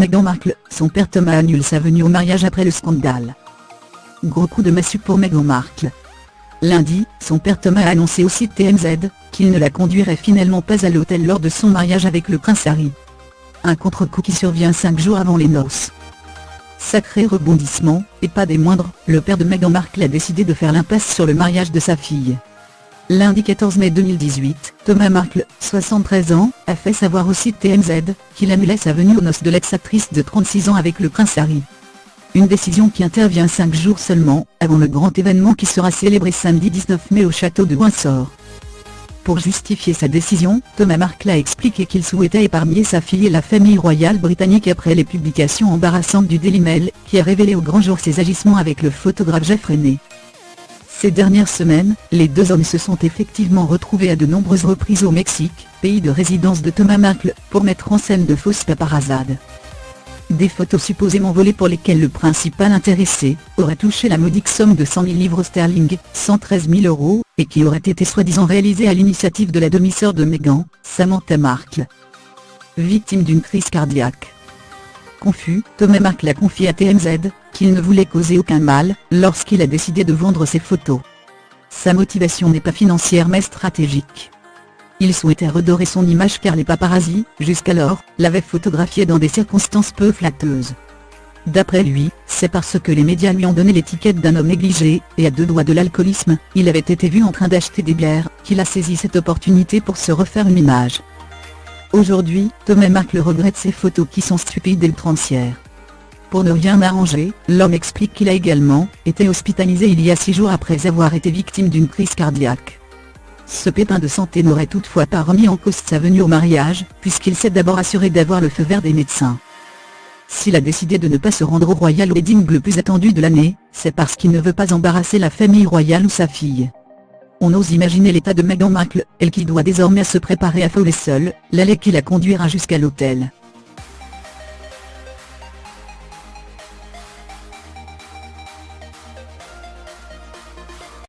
Meghan Markle, son père Thomas annule sa venue au mariage après le scandale. Gros coup de massue pour Meghan Markle. Lundi, son père Thomas a annoncé au site TMZ qu'il ne la conduirait finalement pas à l'hôtel lors de son mariage avec le prince Harry. Un contre-coup qui survient 5 jours avant les noces. Sacré rebondissement, et pas des moindres, le père de Meghan Markle a décidé de faire l'impasse sur le mariage de sa fille. Lundi 14 mai 2018, Thomas Markle, 73 ans, a fait savoir au site TMZ qu'il annulait sa venue aux noces de l'ex-actrice de 36 ans avec le prince Harry. Une décision qui intervient 5 jours seulement, avant le grand événement qui sera célébré samedi 19 mai au château de Windsor. Pour justifier sa décision, Thomas Markle a expliqué qu'il souhaitait épargner sa fille et la famille royale britannique après les publications embarrassantes du Daily Mail, qui a révélé au grand jour ses agissements avec le photographe Jeff Renée. Ces dernières semaines, les deux hommes se sont effectivement retrouvés à de nombreuses reprises au Mexique, pays de résidence de Thomas Markle, pour mettre en scène de fausses paparazzades. Des photos supposément volées pour lesquelles le principal intéressé aurait touché la modique somme de 100 000 livres sterling, 113 000 €, et qui auraient été soi-disant réalisées à l'initiative de la demi-sœur de Meghan, Samantha Markle. Victime d'une crise cardiaque. Confus, Thomas Markle a confié à TMZ qu'il ne voulait causer aucun mal lorsqu'il a décidé de vendre ses photos. Sa motivation n'est pas financière mais stratégique. Il souhaitait redorer son image car les paparazzis, jusqu'alors, l'avaient photographié dans des circonstances peu flatteuses. D'après lui, c'est parce que les médias lui ont donné l'étiquette d'un homme négligé, et à 2 doigts de l'alcoolisme, il avait été vu en train d'acheter des bières, qu'il a saisi cette opportunité pour se refaire une image. Aujourd'hui, Thomas Markle regrette ces photos qui sont stupides et outrancières. Pour ne rien arranger, l'homme explique qu'il a également été hospitalisé il y a 6 jours après avoir été victime d'une crise cardiaque. Ce pépin de santé n'aurait toutefois pas remis en cause sa venue au mariage, puisqu'il s'est d'abord assuré d'avoir le feu vert des médecins. S'il a décidé de ne pas se rendre au Royal Wedding le plus attendu de l'année, c'est parce qu'il ne veut pas embarrasser la famille royale ou sa fille. On ose imaginer l'état de Meghan Markle, elle qui doit désormais se préparer à voler seule, l'allée qui la conduira jusqu'à l'hôtel.